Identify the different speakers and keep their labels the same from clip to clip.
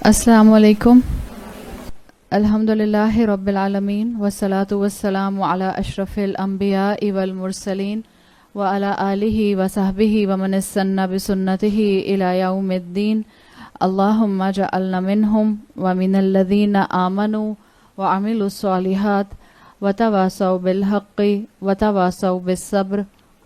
Speaker 1: السلام علیکم. الحمدللہ رب العالمین والصلاة والسلام علی اشرف الانبیاء والمرسلین وعلی آلہ وصحبہ ومن استنى بسنتہ الی یوم الدین. اللہم اجعلنا منہم ومن الذین آمنوا وعملوا الصالحات وتواصوا بالحق وتواصوا بالصبر.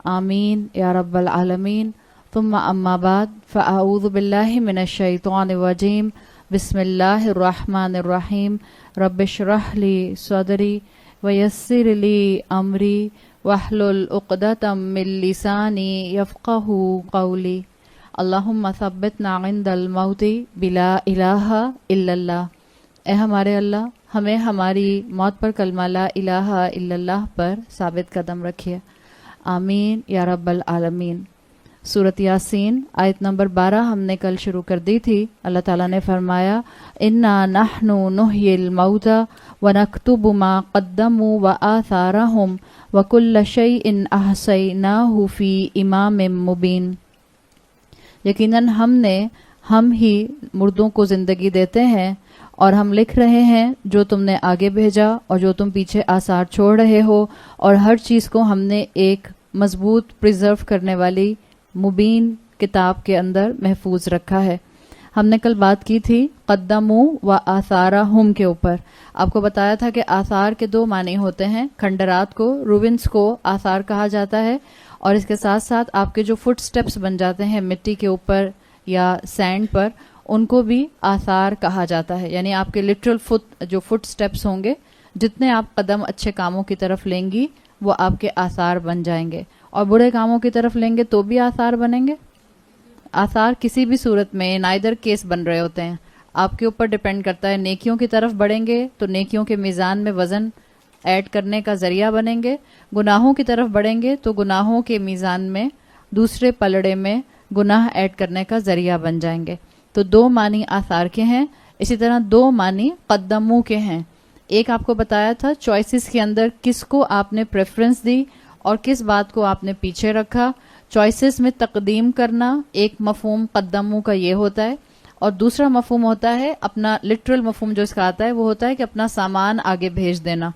Speaker 1: آمین یا رب العالمین. ثم اما بعد فاعوذ باللہ من الشیطان الرجیم. بسم اللہ الرحمن الرحیم. رب اشرح لی صدری ویسر لی امری واحلل عقدۃ من لسانی یفقہوا قولی. اللہم ثبتنا عند الموت بلا الہ الا اللہ. اے ہمارے اللہ، ہمیں ہماری موت پر کلمہ لا الہ الا اللہ پر ثابت قدم رکھیے. آمین یا رب العالمین. سورۃ یاسین آیت نمبر 12 ہم نے کل شروع کر دی تھی. اللہ تعالیٰ نے فرمایا انا نحن نحیی الموتى ونکتب ما قدموا وآثارهم وکل شیء احصیناہ فی امام مبین. یقیناً ہم ہی مردوں کو زندگی دیتے ہیں اور ہم لکھ رہے ہیں جو تم نے آگے بھیجا اور جو تم پیچھے آثار چھوڑ رہے ہو، اور ہر چیز کو ہم نے ایک مضبوط پریزرو کرنے والی مبین کتاب کے اندر محفوظ رکھا ہے. ہم نے کل بات کی تھی قدموا و آثارہم کے اوپر. آپ کو بتایا تھا کہ آثار کے دو معنی ہوتے ہیں. کھنڈرات کو، روینس کو آثار کہا جاتا ہے، اور اس کے ساتھ ساتھ آپ کے جو فٹ سٹیپس بن جاتے ہیں مٹی کے اوپر یا سینڈ پر، ان کو بھی آثار کہا جاتا ہے. یعنی آپ کے لٹرل فٹ سٹیپس ہوں گے، جتنے آپ قدم اچھے کاموں کی طرف لیں گی وہ آپ کے آثار بن جائیں گے، اور برے کاموں کی طرف لیں گے تو بھی آثار بنیں گے. آثار کسی بھی صورت میں نائدر کیس بن رہے ہوتے ہیں. آپ کے اوپر ڈپینڈ کرتا ہے. نیکیوں کی طرف بڑھیں گے تو نیکیوں کے میزان میں وزن ایڈ کرنے کا ذریعہ بنیں گے. گناہوں کی طرف بڑھیں گے تو گناہوں کے میزان میں دوسرے پلڑے میں گناہ ایڈ کرنے کا ذریعہ بن جائیں گے. تو دو معنی آثار کے ہیں. اسی طرح دو معنی قدموں کے ہیں. ایک آپ کو بتایا تھا چوائسز کے اندر کس کو آپ نے پریفرنس دی اور کس بات کو آپ نے پیچھے رکھا. چوائسز میں تقدیم کرنا ایک مفہوم قدموں کا یہ ہوتا ہے، اور دوسرا مفہوم ہوتا ہے اپنا لٹرل مفہوم جو اس کا آتا ہے وہ ہوتا ہے کہ اپنا سامان آگے بھیج دینا.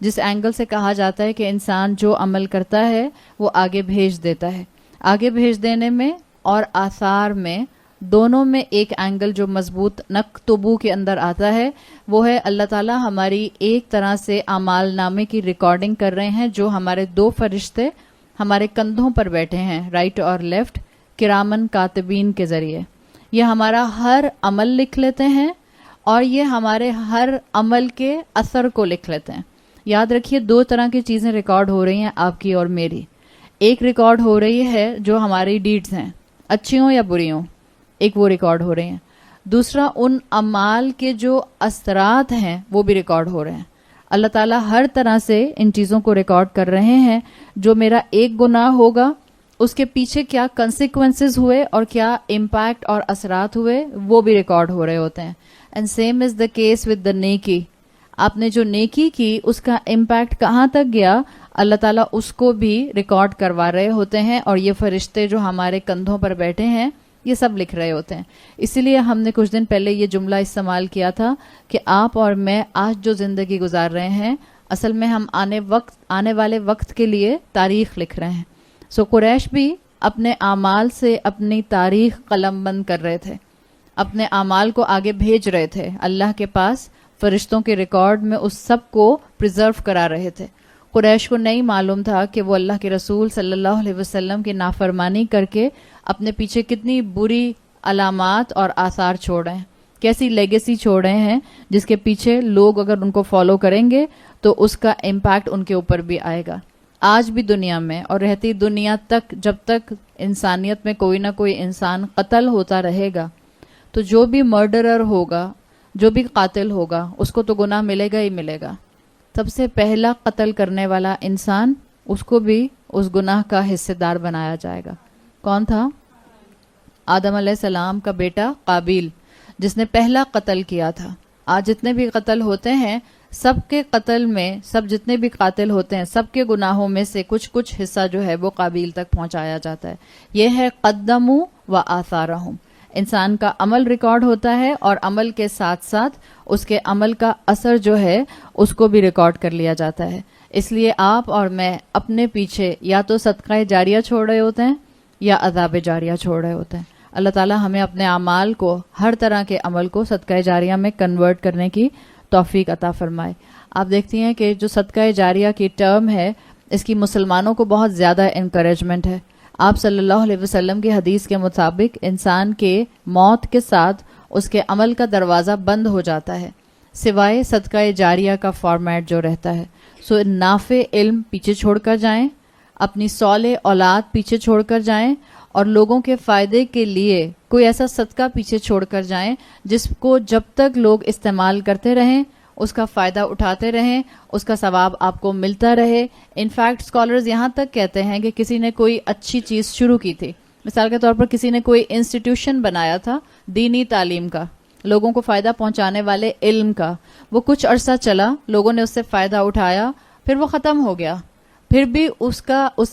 Speaker 1: جس اینگل سے کہا جاتا ہے کہ انسان جو عمل کرتا ہے وہ آگے بھیج دیتا ہے. آگے بھیج دینے میں اور آثار میں دونوں میں ایک اینگل جو مضبوط نکتبو کے اندر آتا ہے وہ ہے اللہ تعالیٰ ہماری ایک طرح سے اعمال نامے کی ریکارڈنگ کر رہے ہیں، جو ہمارے دو فرشتے ہمارے کندھوں پر بیٹھے ہیں، رائٹ اور لیفٹ، کرامن کاتبین کے ذریعے. یہ ہمارا ہر عمل لکھ لیتے ہیں اور یہ ہمارے ہر عمل کے اثر کو لکھ لیتے ہیں. یاد رکھیے دو طرح کی چیزیں ریکارڈ ہو رہی ہیں آپ کی اور میری. ایک ریکارڈ ہو رہی ہے جو ہماری ڈیڈز ہیں، اچھی ہوں یا بری ہوں، ایک وہ ریکارڈ ہو رہے ہیں. دوسرا ان اعمال کے جو اثرات ہیں وہ بھی ریکارڈ ہو رہے ہیں. اللہ تعالیٰ ہر طرح سے ان چیزوں کو ریکارڈ کر رہے ہیں. جو میرا ایک گناہ ہوگا اس کے پیچھے کیا کنسیکوینسز ہوئے اور کیا امپیکٹ اور اثرات ہوئے وہ بھی ریکارڈ ہو رہے ہوتے ہیں. And same is the case with the نیکی. آپ نے جو نیکی کی اس کا امپیکٹ کہاں تک گیا اللہ تعالیٰ اس کو بھی ریکارڈ کروا رہے ہوتے ہیں، اور یہ فرشتے جو ہمارے کندھوں پر بیٹھے ہیں یہ سب لکھ رہے ہوتے ہیں. اسی لیے ہم نے کچھ دن پہلے یہ جملہ استعمال کیا تھا کہ آپ اور میں آج جو زندگی گزار رہے ہیں اصل میں ہم آنے والے وقت کے لیے تاریخ لکھ رہے ہیں. سو قریش بھی اپنے اعمال سے اپنی تاریخ قلم بند کر رہے تھے، اپنے اعمال کو آگے بھیج رہے تھے اللہ کے پاس. فرشتوں کے ریکارڈ میں اس سب کو پریزرو کرا رہے تھے. قریش کو نہیں معلوم تھا کہ وہ اللہ کے رسول صلی اللہ علیہ وسلم کی نافرمانی کر کے اپنے پیچھے کتنی بری علامات اور آثار چھوڑ رہے ہیں، کیسی لیگیسی چھوڑ رہے ہیں جس کے پیچھے لوگ اگر ان کو فالو کریں گے تو اس کا امپیکٹ ان کے اوپر بھی آئے گا. آج بھی دنیا میں اور رہتی دنیا تک جب تک انسانیت میں کوئی نہ کوئی انسان قتل ہوتا رہے گا تو جو بھی مرڈرر ہوگا، جو بھی قاتل ہوگا، اس کو تو گناہ ملے گا ہی ملے گا. سب سے پہلا قتل کرنے والا انسان اس کو بھی اس گناہ کا حصے دار بنایا جائے گا. کون تھا؟ آدم علیہ السلام کا بیٹا قابیل، جس نے پہلا قتل کیا تھا. آج جتنے بھی قتل ہوتے ہیں سب کے قتل میں، سب جتنے بھی قاتل ہوتے ہیں سب کے گناہوں میں سے کچھ حصہ جو ہے وہ قابیل تک پہنچایا جاتا ہے. یہ ہے قدموا و آثارہم. انسان کا عمل ریکارڈ ہوتا ہے اور عمل کے ساتھ ساتھ اس کے عمل کا اثر جو ہے اس کو بھی ریکارڈ کر لیا جاتا ہے. اس لیے آپ اور میں اپنے پیچھے یا تو صدقہ جاریہ چھوڑ رہے ہوتے ہیں یا عذاب جاریہ چھوڑ رہے ہوتے ہیں. اللہ تعالیٰ ہمیں اپنے اعمال کو، ہر طرح کے عمل کو صدقہ جاریہ میں کنورٹ کرنے کی توفیق عطا فرمائے. آپ دیکھتی ہیں کہ جو صدقہ جاریہ کی ٹرم ہے اس کی مسلمانوں کو بہت زیادہ انکریجمنٹ ہے. آپ صلی اللہ علیہ وسلم کی حدیث کے مطابق انسان کے موت کے ساتھ اس کے عمل کا دروازہ بند ہو جاتا ہے سوائے صدقہ جاریہ کا فارمیٹ جو رہتا ہے. سو نافع علم پیچھے چھوڑ کر جائیں، اپنی صالح اولاد پیچھے چھوڑ کر جائیں اور لوگوں کے فائدے کے لیے کوئی ایسا صدقہ پیچھے چھوڑ کر جائیں جس کو جب تک لوگ استعمال کرتے رہیں، اس کا فائدہ اٹھاتے رہیں، اس کا ثواب آپ کو ملتا رہے. انفیکٹ اسکالرز یہاں تک کہتے ہیں کہ کسی نے کوئی اچھی چیز شروع کی تھی، مثال کے طور پر کسی نے کوئی انسٹیٹیوشن بنایا تھا دینی تعلیم کا، لوگوں کو فائدہ پہنچانے والے علم کا، وہ کچھ عرصہ چلا، لوگوں نے اس سے فائدہ اٹھایا، پھر وہ ختم ہو گیا. پھر بھی اس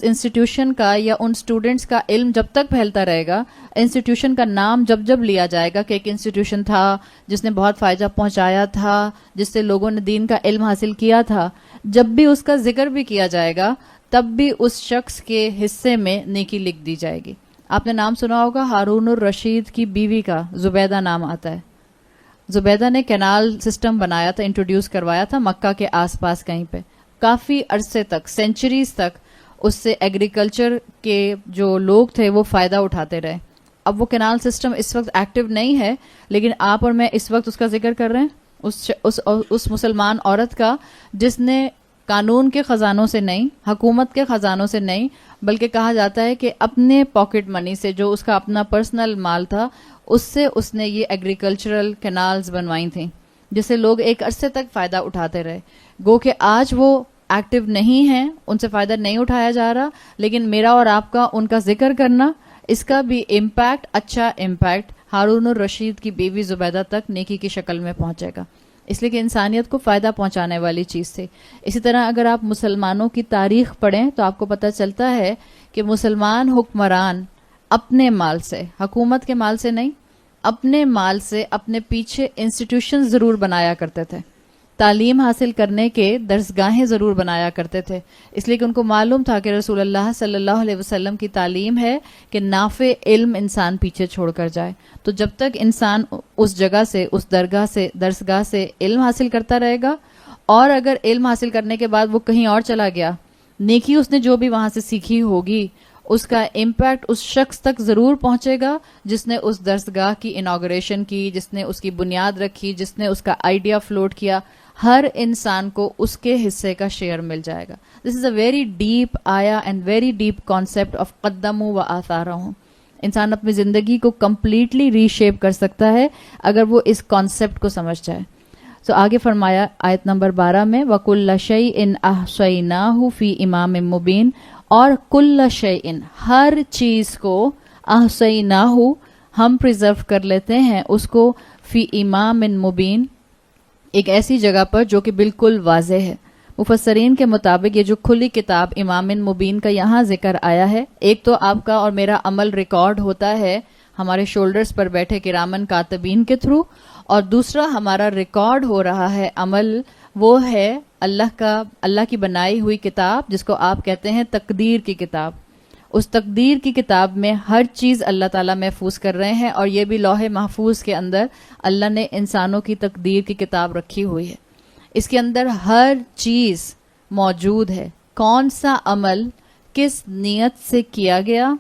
Speaker 1: انسٹیٹیوشن کا یا ان اسٹوڈنٹس کا علم جب تک پھیلتا رہے گا، انسٹیٹیوشن کا نام جب لیا جائے گا کہ ایک انسٹیٹیوشن تھا جس نے بہت فائدہ پہنچایا تھا، جس سے لوگوں نے دین کا علم حاصل کیا تھا، جب بھی اس کا ذکر بھی کیا جائے گا تب بھی اس شخص کے حصے میں نیکی لکھ دی جائے گی. آپ نے نام سنا ہوگا ہارون الرشید کی بیوی کا، زبیدہ نام آتا ہے. زبیدہ نے کینال سسٹم بنایا تھا، انٹروڈیوس کروایا تھا مکہ کے آس پاس کہیں پہ. کافی عرصے تک، سینچریز تک اس سے ایگریکلچر کے جو لوگ تھے وہ فائدہ اٹھاتے رہے. اب وہ کینال سسٹم اس وقت ایکٹیو نہیں ہے، لیکن آپ اور میں اس وقت اس کا ذکر کر رہے ہیں، اس مسلمان عورت کا جس نے قانون کے خزانوں سے نہیں، حکومت کے خزانوں سے نہیں، بلکہ کہا جاتا ہے کہ اپنے پاکٹ منی سے، جو اس کا اپنا پرسنل مال تھا، اس سے اس نے یہ ایگریکلچرل کینالز بنوائی تھیں جس سے لوگ ایک عرصے تک فائدہ اٹھاتے رہے. گو کہ آج وہ ایکٹیو نہیں ہیں، ان سے فائدہ نہیں اٹھایا جا رہا، لیکن میرا اور آپ کا ان کا ذکر کرنا، اس کا بھی امپیکٹ، اچھا امپیکٹ ہارون الرشید کی بیوی زبیدہ تک نیکی کی شکل میں پہنچے گا، اس لیے کہ انسانیت کو فائدہ پہنچانے والی چیز تھی. اسی طرح اگر آپ مسلمانوں کی تاریخ پڑھیں تو آپ کو پتہ چلتا ہے کہ مسلمان حکمران اپنے مال سے، حکومت کے مال سے نہیں، اپنے مال سے اپنے پیچھے انسٹیٹیوشن ضرور بنایا کرتے تھے، تعلیم حاصل کرنے کے درسگاہیں ضرور بنایا کرتے تھے، اس لیے کہ ان کو معلوم تھا کہ رسول اللہ صلی اللہ علیہ وسلم کی تعلیم ہے کہ نافع علم انسان پیچھے چھوڑ کر جائے. تو جب تک انسان اس جگہ سے، اس درگاہ سے، درسگاہ سے علم حاصل کرتا رہے گا، اور اگر علم حاصل کرنے کے بعد وہ کہیں اور چلا گیا، نیکی اس نے جو بھی وہاں سے سیکھی ہوگی اس کا امپیکٹ اس شخص تک ضرور پہنچے گا جس نے اس درسگاہ کی انوگریشن کی، جس نے اس کی بنیاد رکھی، جس نے اس کا آئیڈیا فلوٹ کیا. ہر انسان کو اس کے حصے کا شیئر مل جائے گا. This is a very deep آیا and very deep concept of قدموا وآثارہم. انسان اپنی زندگی کو کمپلیٹلی ری شیپ کر سکتا ہے اگر وہ اس کانسیپٹ کو سمجھ جائے. تو آگے فرمایا آیت نمبر 12 میں وَكُلَّ شَيْءٍ أَحْصَيْنَاهُ فِي إِمَامٍ مُبِينٍ، اور کل شیء، ہر چیز کو، احصیناہ ہم پریزرو کر لیتے ہیں اس کو، فی امام مبین، ایک ایسی جگہ پر جو کہ بالکل واضح ہے. مفسرین کے مطابق یہ جو کھلی کتاب امام مبین کا یہاں ذکر آیا ہے، ایک تو آپ کا اور میرا عمل ریکارڈ ہوتا ہے ہمارے شولڈرز پر بیٹھے کرامن کاتبین کے تھرو، اور دوسرا ہمارا ریکارڈ ہو رہا ہے عمل، وہ ہے اللہ کی بنائی ہوئی کتاب جس کو آپ کہتے ہیں تقدیر کی کتاب. اس تقدیر کی کتاب میں ہر چیز اللہ تعالیٰ محفوظ کر رہے ہیں، اور یہ بھی لوح محفوظ کے اندر اللہ نے انسانوں کی تقدیر کی کتاب رکھی ہوئی ہے. اس کے اندر ہر چیز موجود ہے، کون سا عمل کس نیت سے کیا گیا،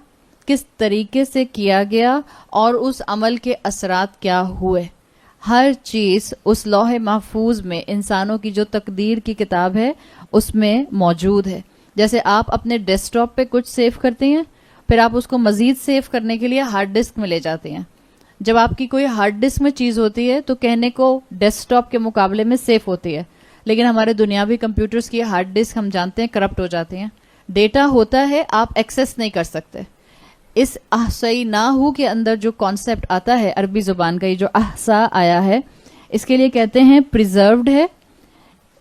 Speaker 1: کس طریقے سے کیا گیا، اور اس عمل کے اثرات کیا ہوئے. ہر چیز اس لوح محفوظ میں، انسانوں کی جو تقدیر کی کتاب ہے اس میں موجود ہے. جیسے آپ اپنے ڈیسک ٹاپ پہ کچھ سیو کرتے ہیں، پھر آپ اس کو مزید سیو کرنے کے لیے ہارڈ ڈسک میں لے جاتے ہیں. جب آپ کی کوئی ہارڈ ڈسک میں چیز ہوتی ہے تو کہنے کو ڈیسک ٹاپ کے مقابلے میں سیف ہوتی ہے، لیکن ہمارے دنیاوی کمپیوٹرز کی ہارڈ ڈسک ہم جانتے ہیں کرپٹ ہو جاتے ہیں، ڈیٹا ہوتا ہے آپ ایکسیس نہیں کر سکتے. اس احصیناہ کے اندر جو کانسیپٹ آتا ہے عربی زبان کا، یہ جو احصا آیا ہے، اس کے لیے کہتے ہیں پریزروڈ ہے،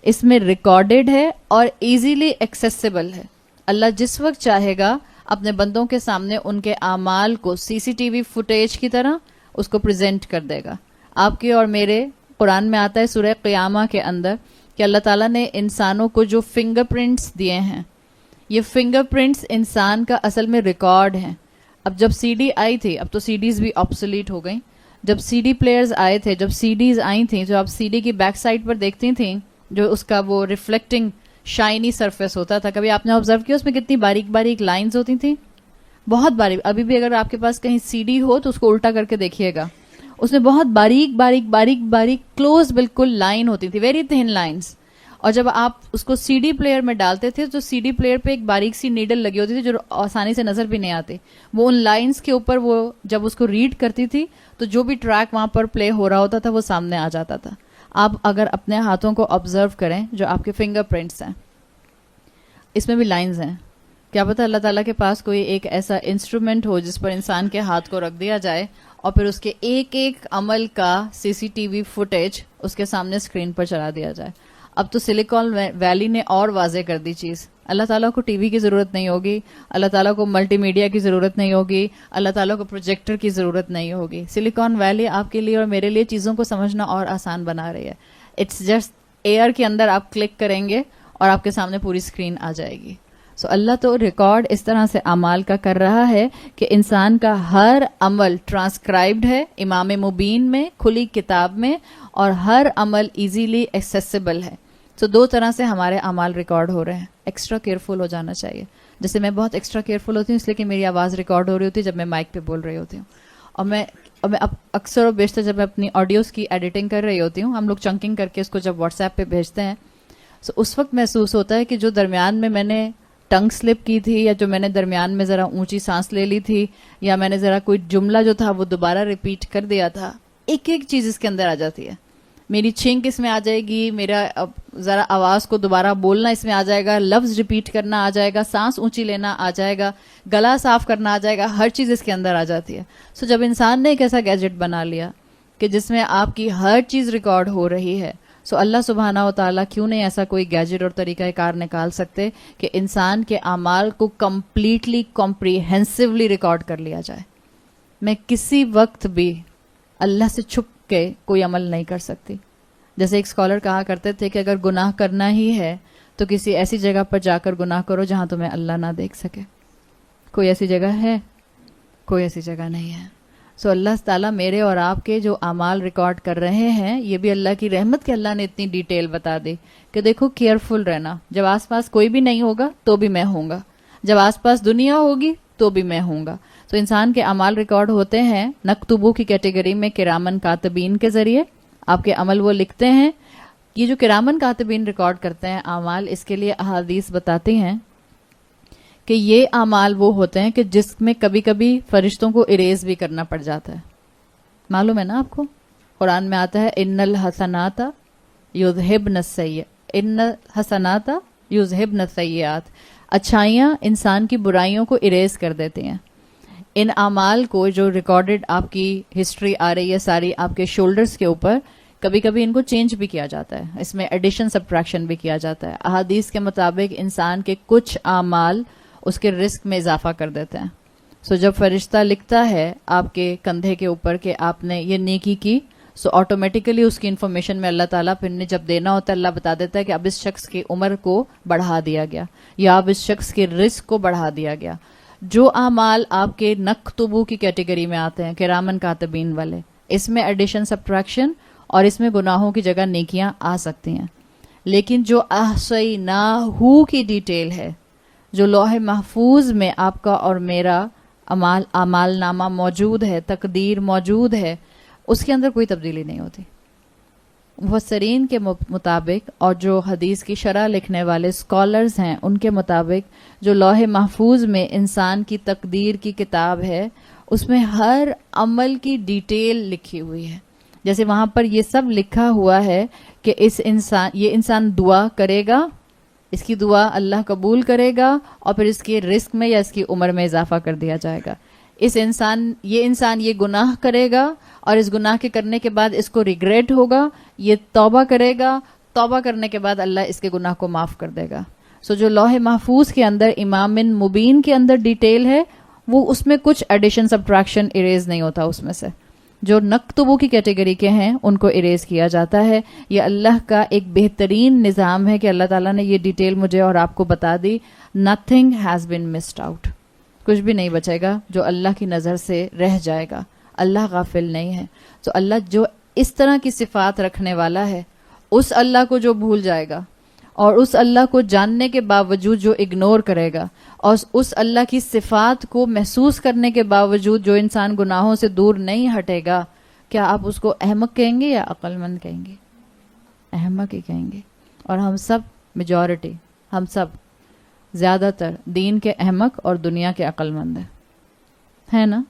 Speaker 1: اس میں ریکارڈڈ ہے اور ایزیلی ایکسیسیبل ہے. اللہ جس وقت چاہے گا اپنے بندوں کے سامنے ان کے اعمال کو سی سی ٹی وی فوٹیج کی طرح اس کو پریزنٹ کر دے گا. آپ کے اور میرے قرآن میں آتا ہے سورہ قیامہ کے اندر کہ اللہ تعالیٰ نے انسانوں کو جو فنگر پرنٹس دیے ہیں, یہ فنگر پرنٹس انسان کا اصل میں ریکارڈ ہیں. اب جب سی ڈی آئی تھی, اب تو سی ڈیز بھی آبسولیٹ ہو گئیں, جب سی ڈی پلیئرز آئے تھے, جب سی ڈیز آئی تھیں, جو آپ سی ڈی کی بیک سائڈ پر دیکھتی تھیں, جو اس کا وہ ریفلیکٹنگ شائنی سرفیس ہوتا تھا, کبھی آپ نے آبزرو کیا اس میں کتنی باریک باریک لائنز ہوتی تھیں, بہت باریک. ابھی بھی اگر آپ کے پاس کہیں سی ڈی ہو تو اس کو الٹا کر کے دیکھیے گا, اس میں بہت باریک باریک باریک باریک کلوز بالکل لائن ہوتی تھی, ویری تھن لائنز. اور جب آپ اس کو سی ڈی پلیئر میں ڈالتے تھے تو سی ڈی پلیئر پہ ایک باریک سی نیڈل لگی ہوتی تھی جو آسانی سے نظر بھی نہیں آتی, وہ ان لائنز کے اوپر وہ جب اس کو ریڈ کرتی تھی تو جو بھی ٹریک وہاں پر پلے ہو رہا ہوتا تھا وہ سامنے آ جاتا تھا. آپ اگر اپنے ہاتھوں کو آبزرو کریں جو آپ کے فنگر پرنٹس ہیں, اس میں بھی لائنز ہیں. کیا پتہ اللہ تعالیٰ کے پاس کوئی ایک ایسا انسٹرومنٹ ہو جس پر انسان کے ہاتھ کو رکھ دیا جائے اور پھر اس کے ایک ایک عمل کا سی سی ٹی وی فوٹیج اس کے سامنے اسکرین پر چلا دیا جائے. اب تو سلیکون ویلی نے اور واضح کر دی چیز. اللہ تعالیٰ کو ٹی وی کی ضرورت نہیں ہوگی, اللہ تعالیٰ کو ملٹی میڈیا کی ضرورت نہیں ہوگی, اللہ تعالیٰ کو پروجیکٹر کی ضرورت نہیں ہوگی. سلیکون ویلی آپ کے لیے اور میرے لیے چیزوں کو سمجھنا اور آسان بنا رہی ہے. اٹس جسٹ ایئر کے اندر آپ کلک کریں گے اور آپ کے سامنے پوری اسکرین آ جائے گی. سو اللہ تو ریکارڈ اس طرح سے اعمال کا کر رہا ہے کہ انسان کا ہر عمل ٹرانسکرائبڈ ہے امام مبین میں, کھلی کتاب میں, اور ہر عمل ایزیلی ایکسیسیبل ہے. سو دو طرح سے ہمارے اعمال ریکارڈ ہو رہے ہیں. ایکسٹرا کیئرفل ہو جانا چاہیے. جیسے میں بہت ایکسٹرا کیئرفل ہوتی ہوں اس لیے کہ میری آواز ریکارڈ ہو رہی ہوتی ہے جب میں مائک پہ بول رہی ہوتی ہوں. اور میں اکثر و بیشتر جب میں اپنی آڈیوز کی ایڈیٹنگ کر رہی ہوتی ہوں, ہم لوگ چنکنگ کر کے اس کو جب واٹس ایپ پہ بھیجتے ہیں, سو اس وقت محسوس ہوتا ہے کہ جو درمیان میں نے ٹنگ سلپ کی تھی, یا جو میں نے درمیان میں ذرا اونچی سانس لے لی تھی, یا میں نے ذرا کوئی جملہ جو تھا وہ دوبارہ ریپیٹ کر دیا تھا, ایک ایک چیز اس کے اندر آ جاتی ہے. میری چھینک اس میں آ جائے گی, میرا ذرا آواز کو دوبارہ بولنا اس میں آ جائے گا, لفظ ریپیٹ کرنا آ جائے گا, سانس اونچی لینا آ جائے گا, گلا صاف کرنا آ جائے گا, ہر چیز اس کے اندر آ جاتی ہے. سو جب انسان نے ایک ایسا گیجٹ بنا لیا کہ جس میں آپ کی ہر چیز ریکارڈ ہو رہی ہے, سو اللہ سبحانہ و تعالیٰ کیوں نہیں ایسا کوئی گیجٹ اور طریقہ کار نکال سکتے کہ انسان کے اعمال کو کمپلیٹلی کمپریہنسولی ریکارڈ کر لیا جائے. میں کسی وقت بھی اللہ سے چھپ کے کوئی عمل نہیں کر سکتی. جیسے ایک اسکالر کہا کرتے تھے کہ اگر گناہ کرنا ہی ہے تو کسی ایسی جگہ پر جا کر گناہ کرو جہاں تمہیں اللہ نہ دیکھ سکے. کوئی ایسی جگہ ہے؟ کوئی ایسی جگہ نہیں ہے. سو اللہ تعالیٰ میرے اور آپ کے جو اعمال ریکارڈ کر رہے ہیں, یہ بھی اللہ کی رحمت کہ اللہ نے اتنی ڈیٹیل بتا دی کہ دیکھو کیئرفل رہنا, جب آس پاس کوئی بھی نہیں ہوگا تو بھی میں ہوں گا, جب آس پاس دنیا ہوگی تو بھی میں ہوں گا. تو انسان کے اعمال ریکارڈ ہوتے ہیں نکتبو کی کیٹیگری میں کرامن کاتبین کے ذریعے. آپ کے عمل وہ لکھتے ہیں. یہ جو کرامن کاتبین ریکارڈ کرتے ہیں اعمال, اس کے لیے احادیث بتاتی ہیں کہ یہ اعمال وہ ہوتے ہیں کہ جس میں کبھی کبھی فرشتوں کو اریز بھی کرنا پڑ جاتا ہے. معلوم ہے نا آپ کو, قرآن میں آتا ہے ان الحسنات یذہبن السیئات, ان الحسنات یذہبن السیئات, اچھائیاں انسان کی برائیوں کو اریز کر دیتی ہیں. ان اعمال کو جو ریکارڈڈ آپ کی ہسٹری آ رہی ہے ساری آپ کے شولڈرز کے اوپر, کبھی کبھی ان کو چینج بھی کیا جاتا ہے, اس میں ایڈیشن سبٹریکشن بھی کیا جاتا ہے. احادیث کے مطابق انسان کے کچھ اعمال اس کے رزق میں اضافہ کر دیتے ہیں. سو جب فرشتہ لکھتا ہے آپ کے کندھے کے اوپر کہ آپ نے یہ نیکی کی, سو آٹومیٹیکلی اس کی انفارمیشن میں اللہ تعالیٰ پھر نے جب دینا ہوتا ہے اللہ بتا دیتا ہے کہ اب اس شخص کی عمر کو بڑھا دیا گیا, یا اب اس شخص کے رزق کو بڑھا دیا گیا. جو اعمال آپ کے نکتبو کی کیٹیگری میں آتے ہیں کرامن کاتبین والے, اس میں ایڈیشن سبٹریکشن اور اس میں گناہوں کی جگہ نیکیاں آ سکتی ہیں. لیکن جو احصیناہ کی ڈیٹیل ہے, جو لوح محفوظ میں آپ کا اور میرا اعمال نامہ موجود ہے, تقدیر موجود ہے, اس کے اندر کوئی تبدیلی نہیں ہوتی. مفسرین کے مطابق اور جو حدیث کی شرح لکھنے والے اسکالرز ہیں ان کے مطابق جو لوح محفوظ میں انسان کی تقدیر کی کتاب ہے, اس میں ہر عمل کی ڈیٹیل لکھی ہوئی ہے. جیسے وہاں پر یہ سب لکھا ہوا ہے کہ یہ انسان دعا کرے گا, اس کی دعا اللہ قبول کرے گا, اور پھر اس کے رزق میں یا اس کی عمر میں اضافہ کر دیا جائے گا. یہ انسان یہ گناہ کرے گا اور اس گناہ کے کرنے کے بعد اس کو ریگریٹ ہوگا, یہ توبہ کرے گا, توبہ کرنے کے بعد اللہ اس کے گناہ کو معاف کر دے گا. سو جو لوح محفوظ کے اندر امام مبین کے اندر ڈیٹیل ہے, وہ اس میں کچھ ایڈیشن سبٹریکشن اریز نہیں ہوتا اس میں سے. جو نکتبو کی کیٹیگری کے ہیں ان کو اریز کیا جاتا ہے. یہ اللہ کا ایک بہترین نظام ہے کہ اللہ تعالیٰ نے یہ ڈیٹیل مجھے اور آپ کو بتا دی. Nothing has been missed out. کچھ بھی نہیں بچے گا جو اللہ کی نظر سے رہ جائے گا. اللہ غافل نہیں ہے. تو اللہ جو اس طرح کی صفات رکھنے والا ہے, اس اللہ کو جو بھول جائے گا اور اس اللہ کو جاننے کے باوجود جو اگنور کرے گا اور اس اللہ کی صفات کو محسوس کرنے کے باوجود جو انسان گناہوں سے دور نہیں ہٹے گا, کیا آپ اس کو احمق کہیں گے یا عقل مند کہیں گے؟ احمق ہی کہیں گے. اور ہم سب میجورٹی, ہم سب زیادہ تر دین کے احمق اور دنیا کے عقل مند ہیں نا.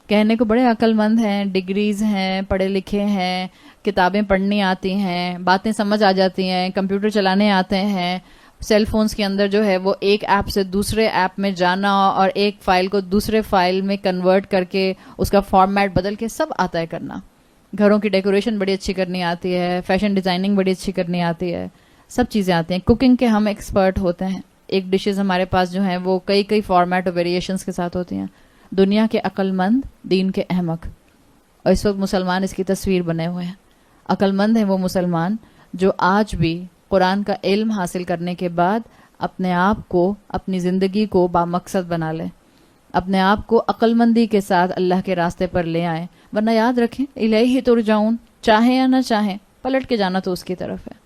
Speaker 1: کہنے کو بڑے عقل مند ہیں, ڈگریز ہیں, پڑھے لکھے ہیں, کتابیں پڑھنی آتی ہیں, باتیں سمجھ آ جاتی ہیں, کمپیوٹر چلانے آتے ہیں, سیل فونز کے اندر جو ہے وہ ایک ایپ سے دوسرے ایپ میں جانا اور ایک فائل کو دوسرے فائل میں کنورٹ کر کے اس کا فارمیٹ بدل کے سب آتا ہے کرنا. گھروں کی ڈیکوریشن بڑی اچھی کرنی آتی ہے, فیشن ڈیزائننگ بڑی اچھی کرنی آتی ہے, سب چیزیں آتی ہیں. کوکنگ کے ہم ایکسپرٹ ہوتے ہیں. ایک ڈشز ہمارے پاس جو ہیں وہ کئی فارمیٹ اور ویریشنز کے ساتھ ہوتی ہیں. دنیا کے عقل مند, دین کے احمق. اور اس وقت مسلمان اس کی تصویر بنے ہوئے ہیں. عقل مند ہیں وہ مسلمان جو آج بھی قرآن کا علم حاصل کرنے کے بعد اپنے آپ کو, اپنی زندگی کو بامقصد بنا لیں, اپنے آپ کو عقل مندی کے ساتھ اللہ کے راستے پر لے آئیں. ورنہ یاد رکھیں, الیہ ترجعون, چاہیں یا نہ چاہیں پلٹ کے جانا تو اس کی طرف ہے.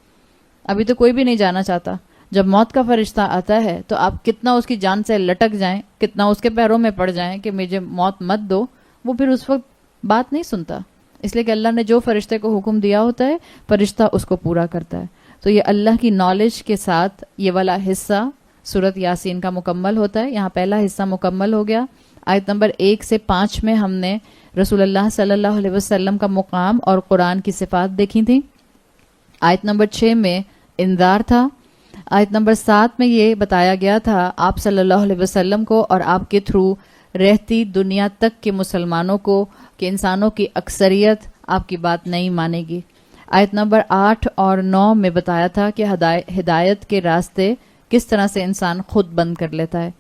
Speaker 1: ابھی تو کوئی بھی نہیں جانا چاہتا. جب موت کا فرشتہ آتا ہے تو آپ کتنا اس کی جان سے لٹک جائیں, کتنا اس کے پیروں میں پڑ جائیں کہ مجھے موت مت دو, وہ پھر اس وقت بات نہیں سنتا. اس لیے کہ اللہ نے جو فرشتے کو حکم دیا ہوتا ہے فرشتہ اس کو پورا کرتا ہے. تو یہ اللہ کی نالج کے ساتھ یہ والا حصہ سورۃ یاسین کا مکمل ہوتا ہے. یہاں پہلا حصہ مکمل ہو گیا. آیت نمبر 1 سے 5 میں ہم نے رسول اللہ صلی اللہ علیہ وسلم کا مقام اور قرآن کی صفات دیکھی تھیں. آیت نمبر 6 میں انذار تھا. آیت نمبر 7 میں یہ بتایا گیا تھا آپ صلی اللہ علیہ وسلم کو اور آپ کے تھرو رہتی دنیا تک کے مسلمانوں کو کہ انسانوں کی اکثریت آپ کی بات نہیں مانے گی. آیت نمبر 8 اور 9 میں بتایا تھا کہ ہدایت کے راستے کس طرح سے انسان خود بند کر لیتا ہے.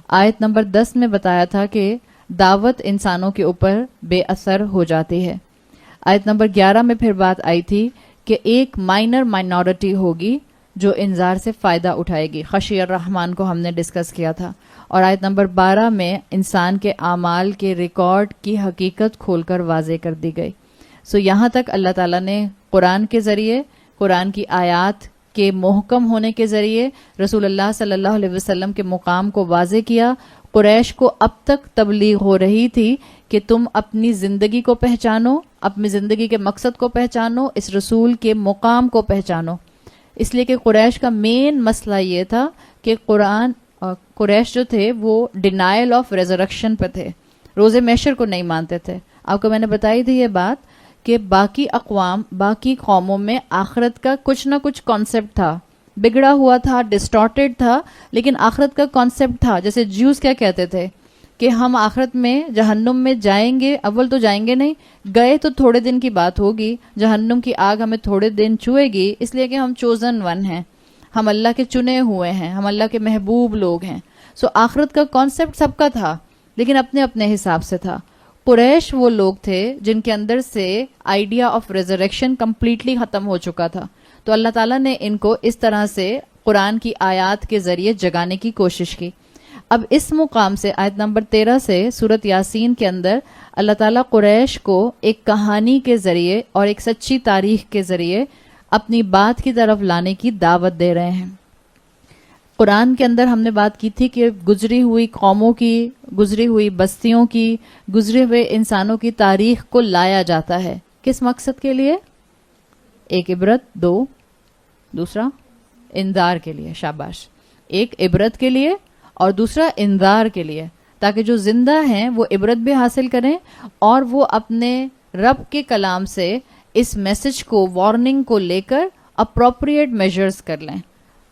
Speaker 1: آیت نمبر 10 میں بتایا تھا کہ دعوت انسانوں کے اوپر بے اثر ہو جاتی ہے. آیت نمبر 11 میں پھر بات آئی تھی کہ ایک مائنورٹی ہوگی جو انذار سے فائدہ اٹھائے گی. خشی الرحمن کو ہم نے ڈسکس کیا تھا. اور آیت نمبر 12 میں انسان کے اعمال کے ریکارڈ کی حقیقت کھول کر واضح کر دی گئی. سو یہاں تک اللہ تعالیٰ نے قرآن کے ذریعے, قرآن کی آیات کے محکم ہونے کے ذریعے رسول اللہ صلی اللہ علیہ وسلم کے مقام کو واضح کیا. قریش کو اب تک تبلیغ ہو رہی تھی کہ تم اپنی زندگی کو پہچانو, اپنی زندگی کے مقصد کو پہچانو, اس رسول کے مقام کو پہچانو. اس لیے کہ قریش کا مین مسئلہ یہ تھا کہ قریش جو تھے وہ ڈینائل آف ریزرکشن پہ تھے, روز محشر کو نہیں مانتے تھے. آپ کو میں نے بتائی تھی یہ بات کہ باقی اقوام, باقی قوموں میں آخرت کا کچھ نہ کچھ کانسیپٹ تھا, بگڑا ہوا تھا, ڈسٹارٹیڈ تھا, لیکن آخرت کا کانسیپٹ تھا. جیسے جیوز کیا کہتے تھے کہ ہم آخرت میں جہنم میں جائیں گے, اول تو جائیں گے نہیں, گئے تو تھوڑے دن کی بات ہوگی, جہنم کی آگ ہمیں تھوڑے دن چھوئے گی, اس لیے کہ ہم چوزن ون ہیں, ہم اللہ کے چنے ہوئے ہیں, ہم اللہ کے محبوب لوگ ہیں. سو آخرت کا کانسیپٹ سب کا تھا لیکن اپنے اپنے حساب سے تھا. قریش وہ لوگ تھے جن کے اندر سے آئیڈیا آف ریزریکشن کمپلیٹلی ختم ہو چکا تھا. تو اللہ تعالیٰ نے ان کو اس طرح سے قرآن کی آیات کے ذریعے جگانے کی کوشش کی. اب اس مقام سے آیت نمبر 13 سے سورۃ یاسین کے اندر اللہ تعالیٰ قریش کو ایک کہانی کے ذریعے اور ایک سچی تاریخ کے ذریعے اپنی بات کی طرف لانے کی دعوت دے رہے ہیں. قرآن کے اندر ہم نے بات کی تھی کہ گزری ہوئی قوموں کی, گزری ہوئی بستیوں کی, گزرے ہوئے انسانوں کی تاریخ کو لایا جاتا ہے. کس مقصد کے لیے؟ ایک عبرت, دوسرا انذار کے لیے. شاباش. ایک عبرت کے لیے اور دوسرا انذار کے لیے, تاکہ جو زندہ ہیں وہ عبرت بھی حاصل کریں اور وہ اپنے رب کے کلام سے اس میسج کو, وارننگ کو لے کر اپروپریٹ میجرز کر لیں.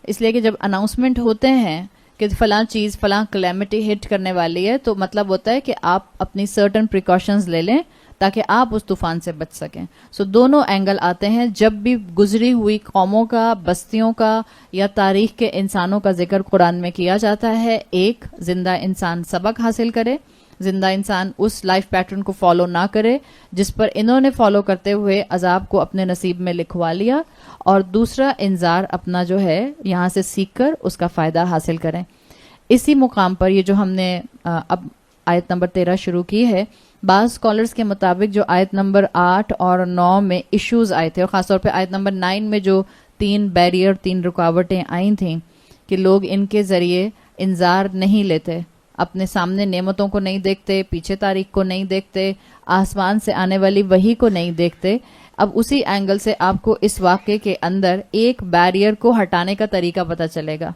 Speaker 1: اس لیے کہ جب اناؤنسمنٹ ہوتے ہیں کہ فلاں چیز, فلاں کلیمٹی ہٹ کرنے والی ہے, تو مطلب ہوتا ہے کہ آپ اپنی سرٹن پریکاشنز لے لیں تاکہ آپ اس طوفان سے بچ سکیں. سو دونوں اینگل آتے ہیں جب بھی گزری ہوئی قوموں کا, بستیوں کا یا تاریخ کے انسانوں کا ذکر قرآن میں کیا جاتا ہے. ایک زندہ انسان سبق حاصل کرے, زندہ انسان اس لائف پیٹرن کو فالو نہ کرے جس پر انہوں نے فالو کرتے ہوئے عذاب کو اپنے نصیب میں لکھوا لیا، اور دوسرا انذار اپنا جو ہے یہاں سے سیکھ کر اس کا فائدہ حاصل کریں۔ اسی مقام پر یہ جو ہم نے اب آیت نمبر 13 شروع کی ہے، بعض اسکالرس کے مطابق جو آیت نمبر 8 اور 9 میں ایشوز آئے تھے، اور خاص طور پہ آیت نمبر 9 میں جو 3 بیریئر 3 رکاوٹیں آئی تھیں کہ لوگ ان کے ذریعے انذار نہیں لیتے، اپنے سامنے نعمتوں کو نہیں دیکھتے، پیچھے تاریخ کو نہیں دیکھتے، آسمان سے آنے والی وحی کو نہیں دیکھتے۔ اب اسی اینگل سے آپ کو اس واقعے کے اندر ایک بیریئر کو ہٹانے کا طریقہ پتہ چلے گا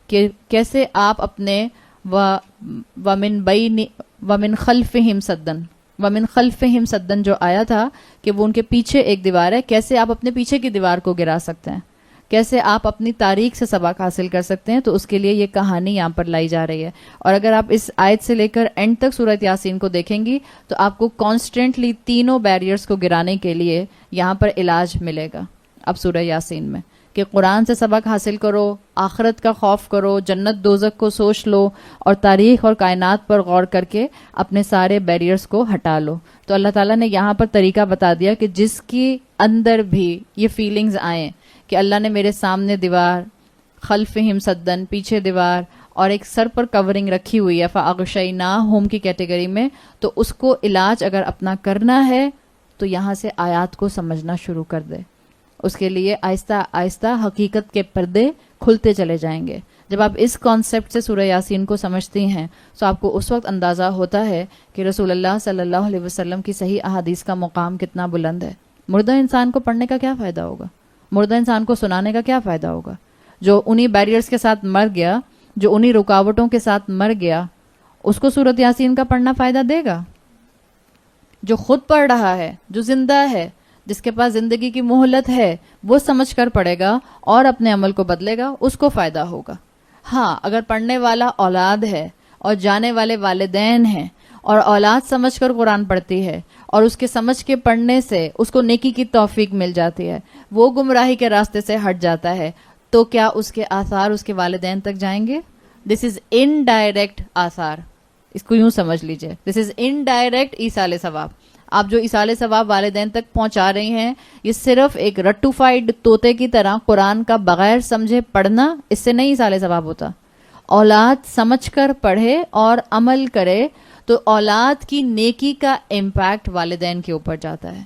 Speaker 1: کہ کیسے آپ اپنے وَمِن خَلْفِهِمْ صَدًّا جو آیا تھا کہ وہ ان کے پیچھے ایک دیوار ہے، کیسے آپ اپنے پیچھے کی دیوار کو گرا سکتے ہیں، کیسے آپ اپنی تاریخ سے سبق حاصل کر سکتے ہیں۔ تو اس کے لیے یہ کہانی یہاں پر لائی جا رہی ہے، اور اگر آپ اس آیت سے لے کر اینڈ تک سورۃ یاسین کو دیکھیں گی تو آپ کو کانسٹنٹلی تینوں بیریئرز کو گرانے کے لیے یہاں پر علاج ملے گا اب سورہ یاسین میں، کہ قرآن سے سبق حاصل کرو، آخرت کا خوف کرو، جنت دوزخ کو سوچ لو، اور تاریخ اور کائنات پر غور کر کے اپنے سارے بیریئرز کو ہٹا لو۔ تو اللہ تعالیٰ نے یہاں پر طریقہ بتا دیا کہ جس کے اندر بھی یہ فیلنگز آئیں کہ اللہ نے میرے سامنے دیوار، خلفہم صدن پیچھے دیوار، اور ایک سر پر کورنگ رکھی ہوئی ہے فاغشیناہم کی کیٹیگری میں، تو اس کو علاج اگر اپنا کرنا ہے تو یہاں سے آیات کو سمجھنا شروع کر دے۔ اس کے لیے آہستہ آہستہ حقیقت کے پردے کھلتے چلے جائیں گے۔ جب آپ اس کانسیپٹ سے سورہ یاسین کو سمجھتی ہیں تو آپ کو اس وقت اندازہ ہوتا ہے کہ رسول اللہ صلی اللہ علیہ وسلم کی صحیح احادیث کا مقام کتنا بلند ہے۔ مردہ انسان کو پڑھنے کا کیا فائدہ ہوگا؟ مردہ انسان کو سنانے کا کیا فائدہ ہوگا؟ جو انہی بیریئرز کے ساتھ مر گیا، جو انہی رکاوٹوں کے ساتھ مر گیا، اس کو سورۃ یاسین کا پڑھنا فائدہ دے گا؟ جو خود پڑھ رہا ہے، جو زندہ ہے، جس کے پاس زندگی کی مہلت ہے، وہ سمجھ کر پڑھے گا اور اپنے عمل کو بدلے گا، اس کو فائدہ ہوگا۔ ہاں، اگر پڑھنے والا اولاد ہے اور جانے والے والدین ہیں، اور اولاد سمجھ کر قرآن پڑھتی ہے اور اس کے سمجھ کے پڑھنے سے اس کو نیکی کی توفیق مل جاتی ہے، وہ گمراہی کے راستے سے ہٹ جاتا ہے، تو کیا اس کے آثار اس کے والدین تک جائیں گے؟ دس از انڈائریکٹ آثار، اس کو یوں سمجھ لیجئے، دس از انڈائریکٹ ایصال ثواب۔ آپ جو ایصال ثواب والدین تک پہنچا رہی ہیں، یہ صرف ایک رٹوفائڈ طوطے کی طرح قرآن کا بغیر سمجھے پڑھنا، اس سے نہیں ایصال ثواب ہوتا۔ اولاد سمجھ کر پڑھے اور عمل کرے تو اولاد کی نیکی کا امپیکٹ والدین کے اوپر جاتا ہے۔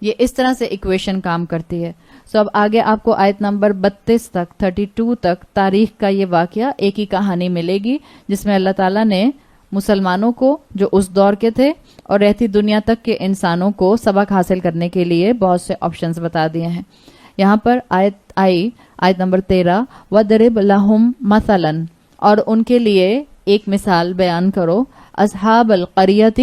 Speaker 1: یہ اس طرح سے ایکویشن کام کرتی ہے۔ سو اب آگے آپ کو آیت نمبر 32 تک 32 تک تاریخ کا یہ واقعہ ایک ہی کہانی ملے گی، جس میں اللہ تعالیٰ نے مسلمانوں کو جو اس دور کے تھے اور رہتی دنیا تک کے انسانوں کو سبق حاصل کرنے کے لیے بہت سے آپشنز بتا دیے ہیں۔ یہاں پر آیت نمبر 13 وَضْرِبْ لَهُمْ مَثَلًا، اور ان کے لیے ایک مثال بیان کرو، اصحاب القریۃ،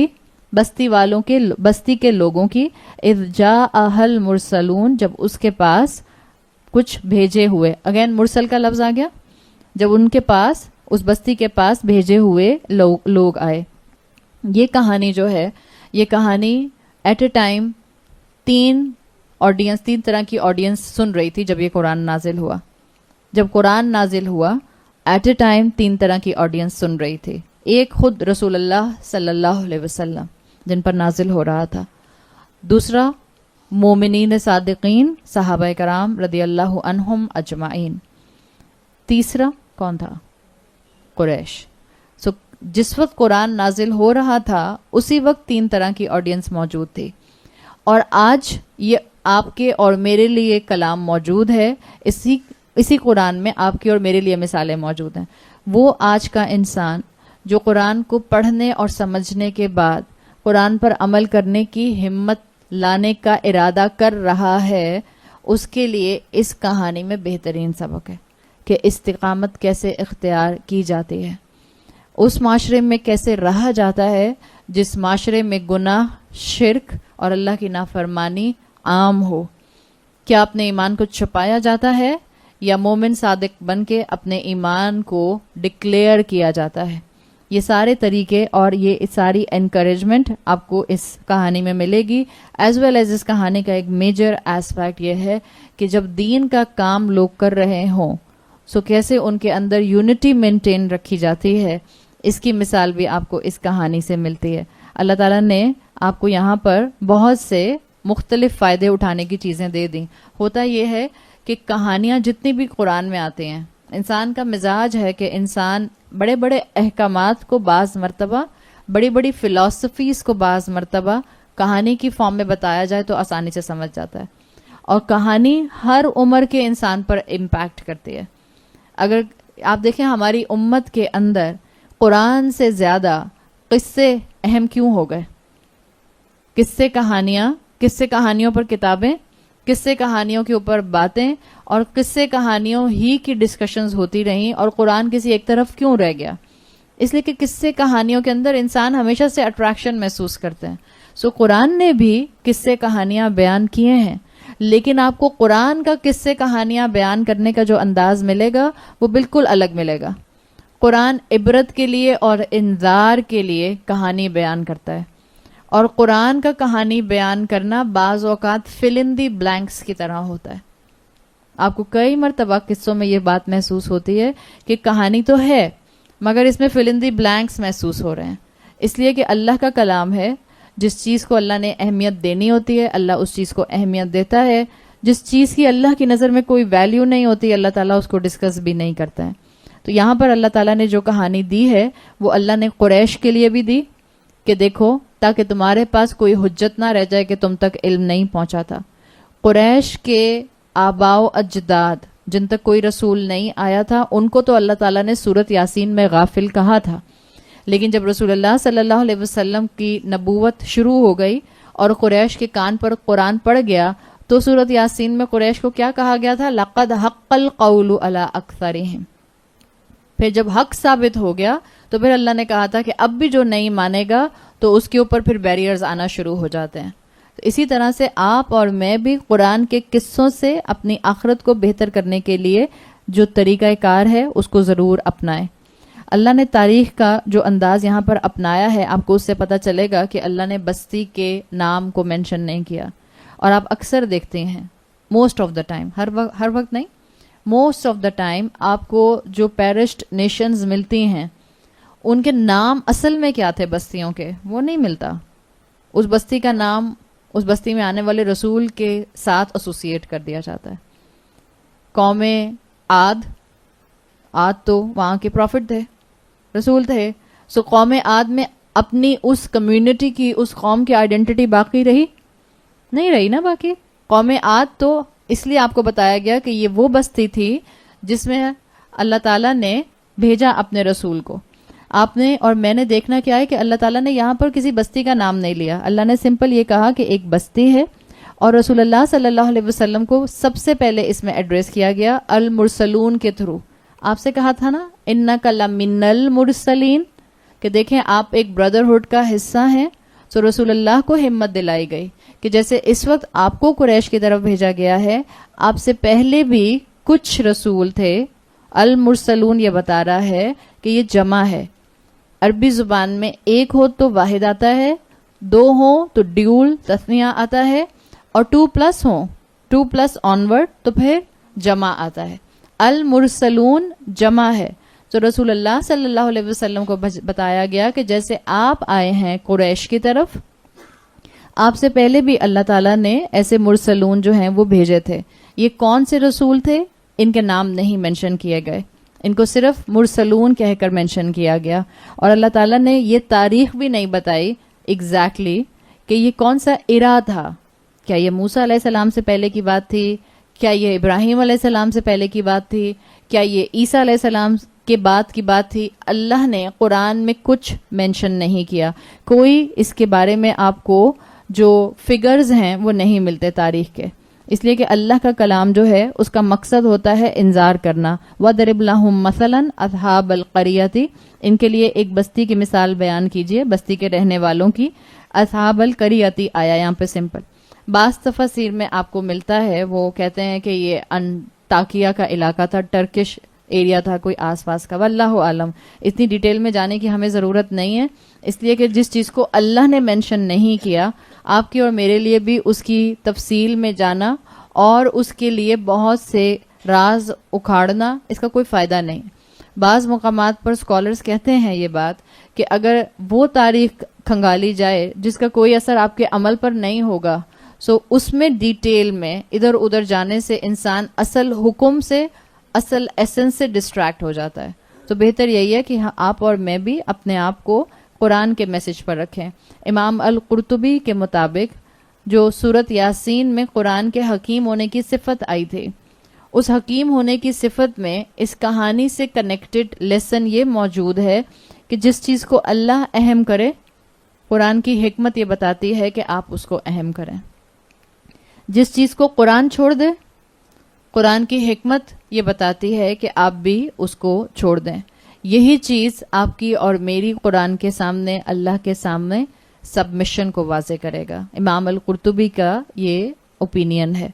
Speaker 1: بستی کے لوگوں کی، اذ جاءها المرسلون، جب اس کے پاس کچھ بھیجے ہوئے، اگین مرسل کا لفظ آ گیا، جب ان کے پاس اس بستی کے پاس بھیجے ہوئے لوگ آئے۔ یہ کہانی جو ہے، یہ کہانی ایٹ اے ٹائم تین طرح کی آڈینس سن رہی تھی۔ جب یہ قرآن نازل ہوا، جب قرآن نازل ہوا ایٹ اے ٹائم 3 طرح کی آڈینس سن رہی تھی۔ ایک خود رسول اللہ صلی اللہ علیہ وسلم جن پر نازل ہو رہا تھا، دوسرا مومنین صادقین صحابہ کرام رضی اللہ عنہم اجمعین، تیسرا کون تھا؟ قریش۔ سو جس وقت قرآن نازل ہو رہا تھا اسی وقت 3 طرح کی آڈینس موجود تھی، اور آج یہ آپ کے اور میرے لیے کلام موجود ہے، اسی قرآن میں آپ کی اور میرے لیے مثالیں موجود ہیں۔ وہ آج کا انسان جو قرآن کو پڑھنے اور سمجھنے کے بعد قرآن پر عمل کرنے کی ہمت لانے کا ارادہ کر رہا ہے، اس کے لیے اس کہانی میں بہترین سبق ہے کہ استقامت کیسے اختیار کی جاتی ہے، اس معاشرے میں کیسے رہا جاتا ہے جس معاشرے میں گناہ، شرک اور اللہ کی نافرمانی عام ہو۔ کیا اپنے ایمان کو چھپایا جاتا ہے یا مومن صادق بن کے اپنے ایمان کو ڈکلیئر کیا جاتا ہے؟ یہ سارے طریقے اور یہ ساری انکریجمنٹ آپ کو اس کہانی میں ملے گی، ایز ویل ایز اس کہانی کا ایک میجر ایسپیکٹ یہ ہے کہ جب دین کا کام لوگ کر رہے ہوں، سو کیسے ان کے اندر یونٹی مینٹین رکھی جاتی ہے، اس کی مثال بھی آپ کو اس کہانی سے ملتی ہے. اللہ تعالیٰ نے آپ کو یہاں پر بہت سے مختلف فائدے اٹھانے کی چیزیں دے دیں. ہوتا یہ ہے کہ کہانیاں جتنی بھی قرآن میں آتے ہیں، انسان کا مزاج ہے کہ انسان بڑے بڑے احکامات کو بعض مرتبہ، بڑی بڑی فلسفیز کو بعض مرتبہ کہانی کی فارم میں بتایا جائے تو آسانی سے سمجھ جاتا ہے. اور کہانی ہر عمر کے انسان پر امپیکٹ کرتی ہے. اگر آپ دیکھیں ہماری امت کے اندر قرآن سے زیادہ قصے اہم کیوں ہو گئے؟ قصے کہانیوں پر کتابیں، قصے کہانیوں کے اوپر باتیں اور قصے کہانیوں ہی کی ڈسکشنز ہوتی رہیں، اور قرآن کسی ایک طرف کیوں رہ گیا؟ اس لیے کہ قصے کہانیوں کے اندر انسان ہمیشہ سے اٹریکشن محسوس کرتے ہیں. سو قرآن نے بھی قصے کہانیاں بیان کیے ہیں، لیکن آپ کو قرآن کا قصے کہانیاں بیان کرنے کا جو انداز ملے گا وہ بالکل الگ ملے گا. قرآن عبرت کے لیے اور انذار کے لیے کہانی بیان کرتا ہے، اور قرآن کا کہانی بیان کرنا بعض اوقات فل ان دی بلینکس کی طرح ہوتا ہے. آپ کو کئی مرتبہ قصوں میں یہ بات محسوس ہوتی ہے کہ کہانی تو ہے مگر اس میں فل ان دی بلینکس محسوس ہو رہے ہیں. اس لیے کہ اللہ کا کلام ہے، جس چیز کو اللہ نے اہمیت دینی ہوتی ہے اللہ اس چیز کو اہمیت دیتا ہے. جس چیز کی اللہ کی نظر میں کوئی ویلیو نہیں ہوتی اللہ تعالیٰ اس کو ڈسکس بھی نہیں کرتا ہے. تو یہاں پر اللہ تعالیٰ نے جو کہانی دی ہے وہ اللہ نے قریش کے لیے بھی دی کہ دیکھو تاکہ تمہارے پاس کوئی حجت نہ رہ جائے کہ تم تک علم نہیں پہنچا تھا. قریش کے آباء و اجداد جن تک کوئی رسول نہیں آیا تھا ان کو تو اللہ تعالیٰ نے سورت یاسین میں غافل کہا تھا، لیکن جب رسول اللہ صلی اللہ علیہ وسلم کی نبوت شروع ہو گئی اور قریش کے کان پر قرآن پڑ گیا تو سورت یاسین میں قریش کو کیا کہا گیا تھا؟ لقد حق القول علی اکثرہم. پھر جب حق ثابت ہو گیا تو پھر اللہ نے کہا تھا کہ اب بھی جو نہیں مانے گا تو اس کے اوپر پھر بیریئرز آنا شروع ہو جاتے ہیں. تو اسی طرح سے آپ اور میں بھی قرآن کے قصوں سے اپنی آخرت کو بہتر کرنے کے لیے جو طریقہ کار ہے اس کو ضرور اپنائیں. اللہ نے تاریخ کا جو انداز یہاں پر اپنایا ہے آپ کو اس سے پتہ چلے گا کہ اللہ نے بستی کے نام کو مینشن نہیں کیا. اور آپ اکثر دیکھتے ہیں موسٹ آف دا ٹائم، ہر وقت نہیں، موسٹ آف دا ٹائم آپ کو جو پیرسڈ نیشنز ملتی ہیں ان کے نام اصل میں کیا تھے بستیوں کے وہ نہیں ملتا. اس بستی کا نام اس بستی میں آنے والے رسول کے ساتھ ایسوسیٹ کر دیا جاتا ہے. قوم عاد تو وہاں کے پروفٹ تھے، رسول تھے. سو قوم عاد میں اپنی اس کمیونٹی کی اس قوم کی آئیڈینٹی باقی رہی نہیں رہی نا. باقی قوم عاد تو اس لیے آپ کو بتایا گیا کہ یہ وہ بستی تھی جس میں اللہ تعالیٰ نے بھیجا اپنے رسول کو. آپ نے اور میں نے دیکھنا کیا ہے کہ اللہ تعالیٰ نے یہاں پر کسی بستی کا نام نہیں لیا. اللہ نے سمپل یہ کہا کہ ایک بستی ہے اور رسول اللہ صلی اللہ علیہ وسلم کو سب سے پہلے اس میں ایڈریس کیا گیا المرسلون کے تھرو. آپ سے کہا تھا نا انک لمن المرسلین کہ دیکھیں آپ ایک بردرہڈ کا حصہ ہیں. تو رسول اللہ کو ہمت دلائی گئی کہ جیسے اس وقت آپ کو قریش کی طرف بھیجا گیا ہے آپ سے پہلے بھی کچھ رسول تھے. المرسلون یہ بتا رہا ہے کہ یہ جمع ہے. عربی زبان میں ایک ہو تو واحد آتا ہے، دو ہوں تو ڈیول تثنیہ آتا ہے، اور 2+ ہوں 2+ آنورڈ تو پھر جمع آتا ہے. المرسلون جمع ہے. تو رسول اللہ صلی اللہ علیہ وسلم کو بتایا گیا کہ جیسے آپ آئے ہیں قریش کی طرف آپ سے پہلے بھی اللہ تعالیٰ نے ایسے مرسلون جو ہیں وہ بھیجے تھے. یہ کون سے رسول تھے ان کے نام نہیں مینشن کیے گئے، ان کو صرف مرسلون کہہ کر مینشن کیا گیا. اور اللہ تعالیٰ نے یہ تاریخ بھی نہیں بتائی ایگزیکٹلی کہ یہ کون سا ایرا تھا. کیا یہ موسیٰ علیہ السلام سے پہلے کی بات تھی؟ کیا یہ ابراہیم علیہ السلام سے پہلے کی بات تھی؟ کیا یہ عیسیٰ علیہ السلام کے بعد کی بات تھی؟ اللہ نے قرآن میں کچھ مینشن نہیں کیا. کوئی اس کے بارے میں آپ کو جو فگرز ہیں وہ نہیں ملتے تاریخ کے، اس لیے کہ اللہ کا کلام جو ہے اس کا مقصد ہوتا ہے انذار کرنا. وَضْرِبْ لَهُمْ مَثَلًا أَصْحَابَ الْقَرْيَةِ ان کے لیے ایک بستی کی مثال بیان کیجئے، بستی کے رہنے والوں کی. اصحاب القریۃ آیا یہاں پہ سمپل. بعض تفاسیر میں آپ کو ملتا ہے وہ کہتے ہیں کہ یہ انطاکیہ کا علاقہ تھا، ٹرکش ایریا تھا کوئی آس پاس کا. واللہ عالم، اتنی ڈیٹیل میں جانے کی ہمیں ضرورت نہیں ہے، اس لیے کہ جس چیز کو اللہ نے مینشن نہیں کیا آپ کی اور میرے لیے بھی اس کی تفصیل میں جانا اور اس کے لیے بہت سے راز اکھاڑنا اس کا کوئی فائدہ نہیں. بعض مقامات پر اسکالرز کہتے ہیں یہ بات کہ اگر وہ تاریخ کھنگالی جائے جس کا کوئی اثر آپ کے عمل پر نہیں ہوگا، سو اس میں ڈیٹیل میں ادھر ادھر جانے سے انسان اصل حکم سے، اصل ایسنس سے ڈسٹریکٹ ہو جاتا ہے. تو بہتر یہی ہے کہ آپ اور میں بھی اپنے آپ کو قرآن کے میسج پر رکھیں. امام القرطبی کے مطابق جو سورت یاسین میں قرآن کے حکیم ہونے کی صفت آئی تھی، اس حکیم ہونے کی صفت میں اس کہانی سے کنیکٹڈ لیسن یہ موجود ہے کہ جس چیز کو اللہ اہم کرے، قرآن کی حکمت یہ بتاتی ہے کہ آپ اس کو اہم کریں. جس چیز کو قرآن چھوڑ دے، قرآن کی حکمت یہ بتاتی ہے کہ آپ بھی اس کو چھوڑ دیں. یہی چیز آپ کی اور میری قرآن کے سامنے، اللہ کے سامنے سبمیشن کو واضح کرے گا. امام القرطبی کا یہ اوپینین ہے.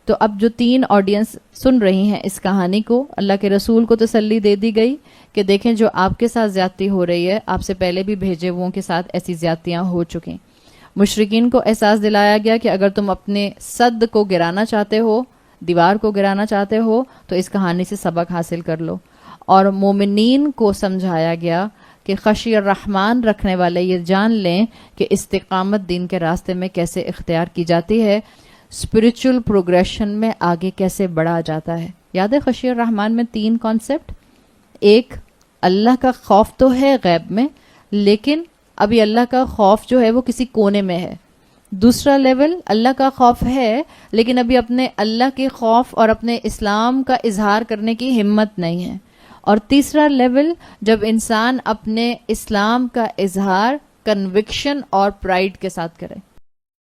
Speaker 1: تو اب جو 3 آڈینس سن رہی ہیں اس کہانی کو، اللہ کے رسول کو تسلی دے دی گئی کہ دیکھیں جو آپ کے ساتھ زیادتی ہو رہی ہے، آپ سے پہلے بھی بھیجے ہوئوں کے ساتھ ایسی زیادتیاں ہو چکی. مشرکین کو احساس دلایا گیا کہ اگر تم اپنے صد کو گرانا چاہتے ہو، دیوار کو گرانا چاہتے ہو، تو اس کہانی سے سبق حاصل کر لو. اور مومنین کو سمجھایا گیا کہ خشی الرحمن رکھنے والے یہ جان لیں کہ استقامت دین کے راستے میں کیسے اختیار کی جاتی ہے، اسپرچل پروگریشن میں آگے کیسے بڑھا جاتا ہے. یاد ہے خشی الرحمن میں 3 کانسیپٹ. ایک، اللہ کا خوف تو ہے غیب میں، لیکن ابھی اللہ کا خوف جو ہے وہ کسی کونے میں ہے. دوسرا لیول، اللہ کا خوف ہے لیکن ابھی اپنے اللہ کے خوف اور اپنے اسلام کا اظہار کرنے کی ہمت نہیں ہے. اور تیسرا لیول، جب انسان اپنے اسلام کا اظہار کنوکشن اور پرائڈ کے ساتھ کرے.